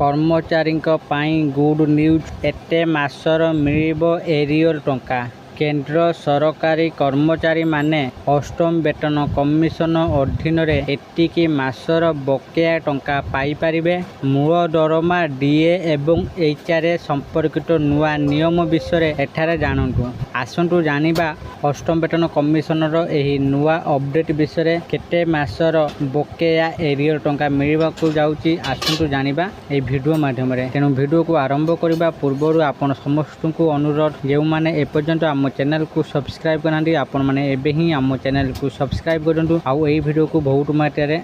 କର୍ମଚାରୀଙ୍କ ପାଇଁ good news. ଏତେ ମାସର ମିଳିବ ଏରିୟର ଟଙ୍କା। କେନ୍ଦ୍ର ସରକାରୀ କର୍ମଚାରୀମାନେ ଅଷ୍ଟମ ବେତନ କମିଶନ ଅଧୀନରେ ଏତିକି ମାସର ବକେୟା ଟଙ୍କା ପାଇପାରିବେ। ମୂଳ ଦରମା, ଡିଏ ଏବଂ ଏଚ୍ଆର୍ଏ ସମ୍ପର୍କିତ ନୂଆ ନିୟମ ବିଷୟରେ ଏଠାରେ ଜାଣନ୍ତୁ। ଆସନ୍ତୁ ଜାଣିବା ଅଷ୍ଟମ ବେତନ କମିଶନର ଏହି ନୂଆ ଅପଡେଟ୍ ବିଷୟରେ। କେତେ ମାସର ବକେୟା ଏରିୟର ଟଙ୍କା ମିଳିବାକୁ ଯାଉଛି ଆସନ୍ତୁ ଜାଣିବା ଏହି ଭିଡ଼ିଓ ମାଧ୍ୟମରେ। ତେଣୁ ଭିଡ଼ିଓକୁ ଆରମ୍ଭ କରିବା ପୂର୍ବରୁ ଆପଣ ସମସ୍ତଙ୍କୁ ଅନୁରୋଧ, ଯେଉଁମାନେ ଏପର୍ଯ୍ୟନ୍ତ ଆମ ଚ୍ୟାନେଲକୁ ସବସ୍କ୍ରାଇବ୍ କରିନାହାନ୍ତି ଆପଣମାନେ ଏବେ ହିଁ ଆମ ଚ୍ୟାନେଲକୁ ସବସ୍କ୍ରାଇବ୍ କରନ୍ତୁ ଆଉ ଏହି ଭିଡ଼ିଓକୁ ବହୁତ ମାତ୍ରାରେ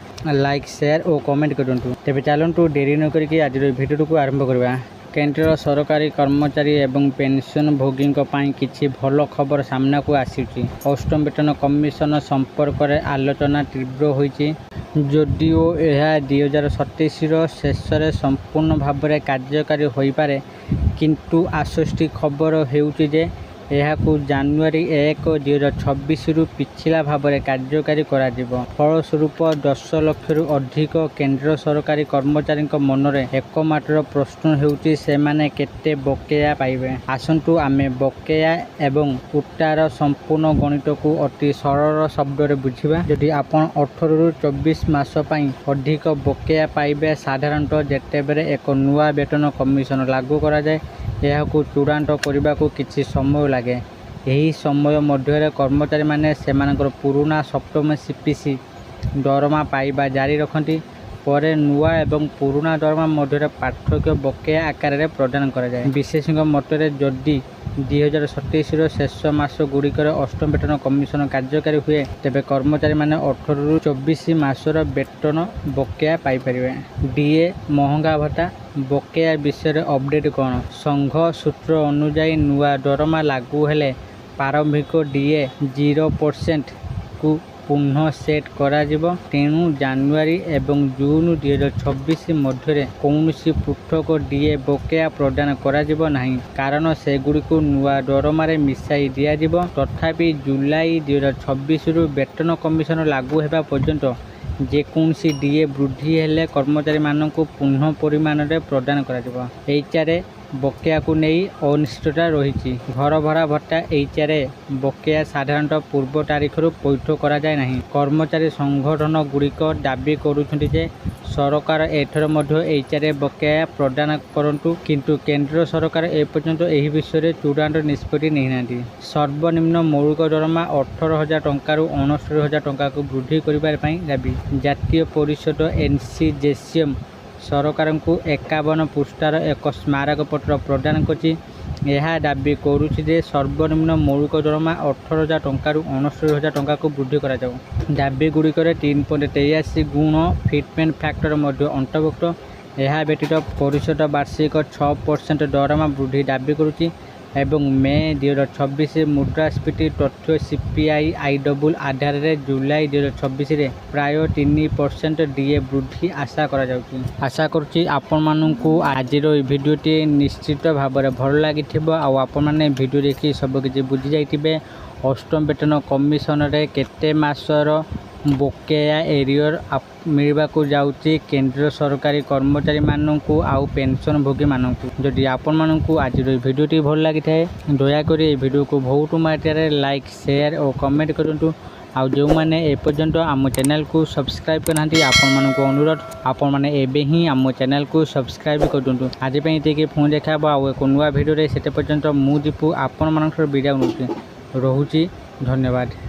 ଲାଇକ୍, ସେୟାର ଓ କମେଣ୍ଟ କରନ୍ତୁ। ତେବେ ଚାଲନ୍ତୁ ଡେରି ନ କରିକି ଆଜିର ଏହି ଭିଡ଼ିଓକୁ ଆରମ୍ଭ କରିବା। କେନ୍ଦ୍ର ସରକାରୀ କର୍ମଚାରୀ ଏବଂ ପେନ୍ସନଭୋଗୀଙ୍କ ପାଇଁ କିଛି ଭଲ ଖବର ସାମ୍ନାକୁ ଆସିଛି। ଅଷ୍ଟମ ବେତନ କମିଶନ ସମ୍ପର୍କରେ ଆଲୋଚନା ତୀବ୍ର ହୋଇଛି। ଯଦିଓ ଏହା 2027ର ଶେଷରେ ସମ୍ପୂର୍ଣ୍ଣ ଭାବରେ କାର୍ଯ୍ୟକାରୀ ହୋଇପାରେ, କିନ୍ତୁ ଆଶ୍ୱସ୍ତି ଖବର ହେଉଛି ଯେ ଏହାକୁ ଜାନୁଆରୀ 1, 2026ରୁ ପିଛିଲା ଭାବରେ କାର୍ଯ୍ୟକାରୀ କରାଯିବ। ଫଳସ୍ୱରୂପ 10 ଲକ୍ଷରୁ ଅଧିକ କେନ୍ଦ୍ର ସରକାରୀ କର୍ମଚାରୀଙ୍କ ମନରେ ଏକମାତ୍ର ପ୍ରଶ୍ନ ହେଉଛି ସେମାନେ କେତେ ବକେୟା ପାଇବେ। ଆସନ୍ତୁ ଆମେ ବକେୟା ଏବଂ ଉଟାର ସମ୍ପୂର୍ଣ୍ଣ ଗଣିତକୁ ଅତି ସରଳ ଶବ୍ଦରେ ବୁଝିବା। ଯଦି ଆପଣ 18ରୁ 24 ମାସ ପାଇଁ ଅଧିକ ବକେୟା ପାଇବେ, ସାଧାରଣତଃ ଯେତେବେଳେ ଏକ ନୂଆ ବେତନ କମିଶନ ଲାଗୁ କରାଯାଏ ଏହାକୁ ଚୂଡ଼ାନ୍ତ କରିବାକୁ କିଛି ସମୟ ଲାଗେ। ଏହି ସମୟ ମଧ୍ୟରେ କର୍ମଚାରୀମାନେ ସେମାନଙ୍କର ପୁରୁଣା ସପ୍ତମ ସିପିସି ଦରମା ପାଇବା ଜାରି ରଖନ୍ତି। ପରେ ନୂଆ ଏବଂ ପୁରୁଣା ଦରମା ମଧ୍ୟରେ ପାର୍ଥକ୍ୟ ବକେୟା ଆକାରରେ ପ୍ରଦାନ କରାଯାଏ। ବିଶେଷଜ୍ଞଙ୍କ ମତରେ ଯଦି 2027ର ଶେଷ ମାସଗୁଡ଼ିକରେ ଅଷ୍ଟମ ବେତନ କମିଶନ କାର୍ଯ୍ୟକାରୀ ହୁଏ, ତେବେ କର୍ମଚାରୀମାନେ 18ରୁ 24 ମାସର ବେତନ ବକେୟା ପାଇପାରିବେ। ଡିଏ, ମହଙ୍ଗା ଭତ୍ତା, ବକେୟା ବିଷୟରେ ଅପଡେଟ୍ କ'ଣ? ସଂଘ ସୂତ୍ର ଅନୁଯାୟୀ ନୂଆ ଦରମା ଲାଗୁ ହେଲେ ପ୍ରାରମ୍ଭିକ ଡିଏ 0%କୁ ପୁନଃ ସେଟ୍ କରାଯିବ। ତେଣୁ ଜାନୁଆରୀ ଏବଂ ଜୁନ୍ 2026 ମଧ୍ୟରେ କୌଣସି ପୃଥକ ଡିଏ ବକେୟା ପ୍ରଦାନ କରାଯିବ ନାହିଁ, କାରଣ ସେଗୁଡ଼ିକୁ ନୂଆ ଦରମାରେ ମିଶାଇ ଦିଆଯିବ। ତଥାପି ଜୁଲାଇ 2026ରୁ ବେତନ କମିଶନ ଲାଗୁ ହେବା ପର୍ଯ୍ୟନ୍ତ ଯେକୌଣସି ଡିଏ ବୃଦ୍ଧି ହେଲେ କର୍ମଚାରୀମାନଙ୍କୁ ପୁନଃ ପରିମାଣରେ ପ୍ରଦାନ କରାଯିବ। ଏଚ୍ଆର୍ଏ ବକେୟାକୁ ନେଇ ଅନିଶ୍ଚିତତା ରହିଛି। ଘର ଭଡ଼ା ଭତ୍ତା, ଏଚ୍ଆର୍ଏ ବକେୟା ସାଧାରଣତଃ ପୂର୍ବ ତାରିଖରୁ ପୈଠ କରାଯାଏ ନାହିଁ। କର୍ମଚାରୀ ସଂଗଠନଗୁଡ଼ିକ ଦାବି କରୁଛନ୍ତି ଯେ ସରକାର ଏଥର ମଧ୍ୟ ଏଚ୍ଆର୍ଏ ବକେୟା ପ୍ରଦାନ କରନ୍ତୁ, କିନ୍ତୁ କେନ୍ଦ୍ର ସରକାର ଏପର୍ଯ୍ୟନ୍ତ ଏହି ବିଷୟରେ ଚୂଡ଼ାନ୍ତ ନିଷ୍ପତ୍ତି ନେଇନାହାନ୍ତି। ସର୍ବନିମ୍ନ ମୌଳିକ ଦରମା 18,000 ଟଙ୍କାରୁ 69,000 ଟଙ୍କାକୁ ବୃଦ୍ଧି କରିବା ପାଇଁ ଦାବି। ଜାତୀୟ ପରିଷଦ ଏନ୍ସିଜେସିଏମ୍ ସରକାରଙ୍କୁ 51 ପୃଷ୍ଠାର ଏକ ସ୍ମାରକପତ୍ର ପ୍ରଦାନ କରିଛି। ଏହା ଦାବି କରୁଛି ଯେ ସର୍ବନିମ୍ନ ମୌଳିକ ଦରମା 18,000 ଟଙ୍କାରୁ 69,000 ଟଙ୍କାକୁ ବୃଦ୍ଧି କରାଯାଉ। ଦାବିଗୁଡ଼ିକରେ 3.83 ଗୁଣ ଫିଟମେଣ୍ଟ ଫ୍ୟାକ୍ଟର ମଧ୍ୟ ଅନ୍ତର୍ଭୁକ୍ତ। ଏହା ବ୍ୟତୀତ ପରିଷଦ ବାର୍ଷିକ 6% ଦରମା ବୃଦ୍ଧି ଦାବି କରୁଛି ଏବଂ ମେ 2026 ମୁଦ୍ରାସ୍ଫୀତି ତଥ୍ୟ ସିପିଆଇ ଆଇଡବ୍ଲ୍ୟୁ ଆଧାରରେ ଜୁଲାଇ 2026ରେ ପ୍ରାୟ 3% ଡିଏ ବୃଦ୍ଧି ଆଶା କରାଯାଉଛି। ଆଶା କରୁଛି ଆପଣମାନଙ୍କୁ ଆଜିର ଏହି ଭିଡ଼ିଓଟି ନିଶ୍ଚିତ ଭାବରେ ଭଲ ଲାଗିଥିବ ଆଉ ଆପଣମାନେ ଭିଡ଼ିଓ ଦେଖି ସବୁକିଛି ବୁଝିଯାଇଥିବେ। ଅଷ୍ଟମ ବେତନ କମିଶନରେ କେତେ ମାସର ବକେୟା ଏରିୟର ମିଳିବାକୁ ଯାଉଛି କେନ୍ଦ୍ର ସରକାରୀ କର୍ମଚାରୀମାନଙ୍କୁ ଆଉ ପେନ୍ସନଭୋଗୀମାନଙ୍କୁ। ଯଦି ଆପଣମାନଙ୍କୁ ଆଜିର ଏହି ଭିଡ଼ିଓଟି ଭଲ ଲାଗିଥାଏ ଦୟାକରି ଏହି ଭିଡ଼ିଓକୁ ବହୁତ ମାତ୍ରାରେ ଲାଇକ୍, ସେୟାର ଓ କମେଣ୍ଟ କରନ୍ତୁ। ଆଉ ଯେଉଁମାନେ ଏପର୍ଯ୍ୟନ୍ତ ଆମ ଚ୍ୟାନେଲକୁ ସବସ୍କ୍ରାଇବ୍ କରିନାହାନ୍ତି ଆପଣମାନଙ୍କୁ ଅନୁରୋଧ, ଆପଣମାନେ ଏବେ ହିଁ ଆମ ଚ୍ୟାନେଲକୁ ସବସ୍କ୍ରାଇବ୍ କରନ୍ତୁ। ଆଜି ପାଇଁ ଏତିକି, ପୁଣି ଦେଖା ହେବ ଆଉ ଏକ ନୂଆ ଭିଡ଼ିଓରେ। ସେତେ ପର୍ଯ୍ୟନ୍ତ ମୁଁ ଦୀପୁ ଆପଣମାନଙ୍କର ବିଦାୟ ନେଉଛି। ରହୁଛି, ଧନ୍ୟବାଦ।